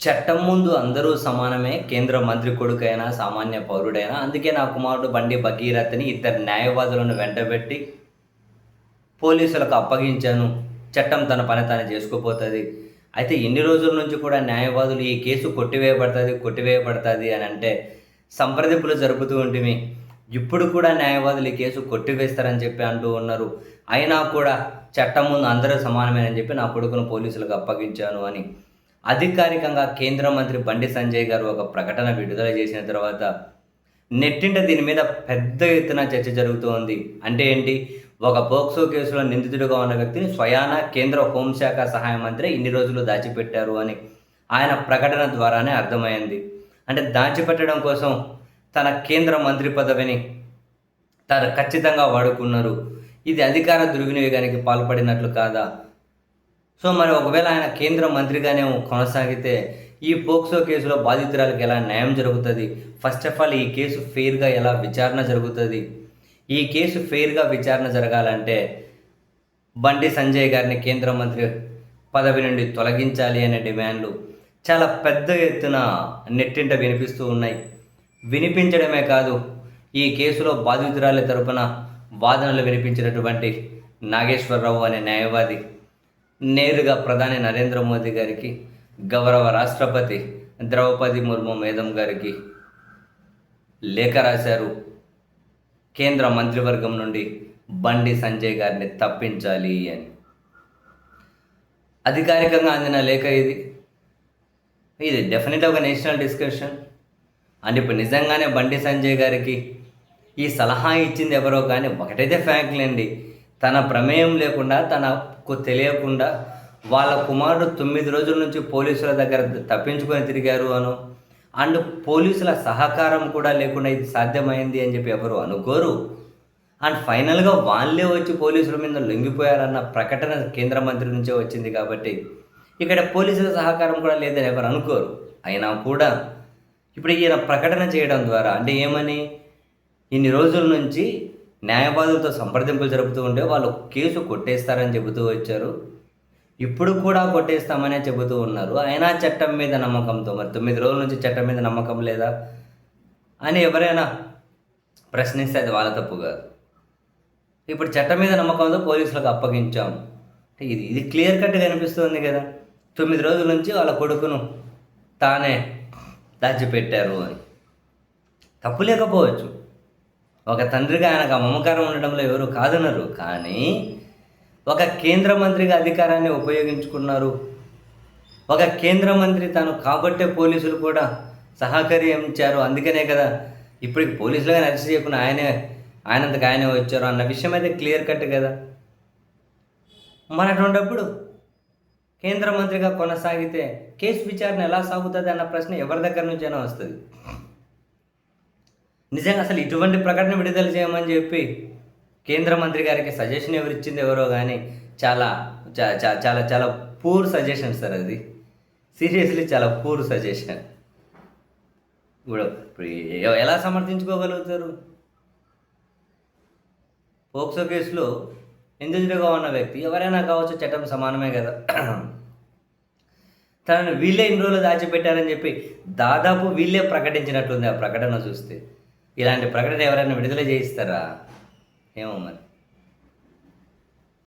చట్టం ముందు అందరూ సమానమే. కేంద్ర మంత్రి కొడుకైనా, సామాన్య పౌరుడైనా. అందుకే నా కుమారుడు బండి భగీరథ్‌ని ఇద్దరు న్యాయవాదులను వెంటబెట్టి పోలీసులకు అప్పగించాను. చట్టం తన పని తాను చేసుకుపోతది. అయితే ఇన్ని రోజుల నుంచి కూడా న్యాయవాదులు ఈ కేసు కొట్టివేయబడతది అని అంటే సంప్రదింపులు జరుపుతూ ఉంటిమి. ఇప్పుడు కూడా న్యాయవాదులు ఈ కేసు కొట్టివేస్తారని చెప్పి అంటూ ఉన్నారు. అయినా కూడా చట్టం ముందు అందరూ సమానమేనని చెప్పి నా కొడుకును పోలీసులకు అప్పగించాను అని అధికారికంగా కేంద్ర మంత్రి బండి సంజయ్ గారు ఒక ప్రకటన విడుదల చేసిన తర్వాత నెట్టింట దీని మీద పెద్ద ఎత్తున చర్చ జరుగుతోంది. అంటే ఏంటి? ఒక పోక్సో కేసులో నిందితుడిగా ఉన్న వ్యక్తిని స్వయాన కేంద్ర హోంశాఖ సహాయ మంత్రి ఇన్ని రోజులు దాచిపెట్టారు అని ఆయన ప్రకటన ద్వారానే అర్థమైంది. అంటే దాచిపెట్టడం కోసం తన కేంద్ర మంత్రి పదవిని తను ఖచ్చితంగా వాడుకున్నారు. ఇది అధికార దుర్వినియోగానికి పాల్పడినట్లు కాదా? సో మరి ఒకవేళ ఆయన కేంద్ర మంత్రిగానే కొనసాగితే ఈ పోక్సో కేసులో బాధితురాలకు ఎలా న్యాయం జరుగుతుంది? ఫస్ట్ ఆఫ్ ఆల్ ఈ కేసు ఫెయిర్గా ఎలా విచారణ జరుగుతుంది? ఈ కేసు ఫెయిర్గా విచారణ జరగాలంటే బండి సంజయ్ గారిని కేంద్ర మంత్రి పదవి నుండి తొలగించాలి అనే డిమాండ్లు చాలా పెద్ద ఎత్తున నెట్టింట వినిపిస్తూ ఉన్నాయి. వినిపించడమే కాదు, ఈ కేసులో బాధితురాలి తరపున వాదనలు వినిపించినటువంటి నాగేశ్వరరావు అనే న్యాయవాది నేరుగా ప్రధాని నరేంద్ర మోదీ గారికి, గౌరవ రాష్ట్రపతి ద్రౌపది ముర్ము మేడం గారికి లేఖ రాశారు. కేంద్ర మంత్రివర్గం నుండి బండి సంజయ్ గారిని తప్పించాలి అని అధికారికంగా అందిన లేఖ ఇది డెఫినెట్గా ఒక నేషనల్ డిస్కషన్. అండ్ ఇప్పుడు నిజంగానే బండి సంజయ్ గారికి ఈ సలహా ఇచ్చింది ఎవరో కానీ ఒకటైతే ఫ్యాక్ట్లేండి, తన ప్రమేయం లేకుండా తనకు తెలియకుండా వాళ్ళ కుమారుడు 9 రోజుల నుంచి పోలీసుల దగ్గర తప్పించుకొని తిరిగారు అను, అండ్ పోలీసుల సహకారం కూడా లేకుండా ఇది సాధ్యమైంది అని చెప్పి ఎవరు అనుకోరు. అండ్ ఫైనల్గా వాళ్ళే వచ్చి పోలీసుల మీద లొంగిపోయారన్న ప్రకటన కేంద్ర మంత్రి నుంచే వచ్చింది కాబట్టి ఇక్కడ పోలీసుల సహకారం కూడా లేదని ఎవరు అనుకోరు. అయినా కూడా ఇప్పుడు ఈయన ప్రకటన చేయడం ద్వారా అంటే ఏమని, ఇన్ని రోజుల నుంచి న్యాయవాదులతో సంప్రదింపులు జరుపుతూ ఉంటే వాళ్ళు కేసు కొట్టేస్తారని చెబుతూ వచ్చారు. ఇప్పుడు కూడా కొట్టేస్తామనే చెబుతూ ఉన్నారు. అయినా చట్టం మీద నమ్మకంతో మరి 9 రోజుల నుంచి చట్టం మీద నమ్మకం లేదా అని ఎవరైనా ప్రశ్నిస్తే అది వాళ్ళ తప్పు కాదు. ఇప్పుడు చట్టం మీద నమ్మకంతో పోలీసులకు అప్పగించాం. ఇది క్లియర్ కట్గా అనిపిస్తుంది కదా. 9 రోజుల నుంచి వాళ్ళ కొడుకును తానే దాచిపెట్టారు అని. తప్పు లేకపోవచ్చు, ఒక తండ్రిగా ఆయనకు ఆ మమకారం ఉండడంలో ఎవరు కాదనరు. కానీ ఒక కేంద్ర మంత్రిగా అధికారాన్ని ఉపయోగించుకున్నారు. ఒక కేంద్ర మంత్రి తాను కాబట్టే పోలీసులు కూడా సహకరించారు. అందుకనే కదా ఇప్పటికి పోలీసులుగా అరెస్ట్ చేయకుండా ఆయనంతకు ఆయనే వచ్చారు అన్న విషయం అయితే క్లియర్ కట్ కదా. మరి అటువంటిప్పుడు కేంద్ర మంత్రిగా కొనసాగితే కేసు విచారణ ఎలా సాగుతుంది అన్న ప్రశ్న ఎవరి దగ్గర నుంచైనా వస్తుంది. నిజంగా అసలు ఇటువంటి ప్రకటన విడుదల చేయమని చెప్పి కేంద్ర మంత్రి గారికి సజెషన్ ఎవరిచ్చింది ఎవరో కానీ చాలా చాలా చాలా పూర్ సజెషన్ సార్ అది. సీరియస్లీ చాలా పూర్ సజెషన్. ఇప్పుడు ఎలా సమర్థించుకోగలుగుతారు? పోక్సో కేసులో నిందితుడిగా ఉన్న వ్యక్తి ఎవరైనా కావచ్చు, చట్టం సమానమే కదా. తనను వీళ్ళే ఇన్ని రోజులు దాచిపెట్టారని చెప్పి దాదాపు వీళ్ళే ప్రకటించినట్లుంది ఆ ప్రకటన చూస్తే. ఇలాంటి ప్రకటన ఎవరైనా విడుదల చేయిస్తారా? ఏమో మరి.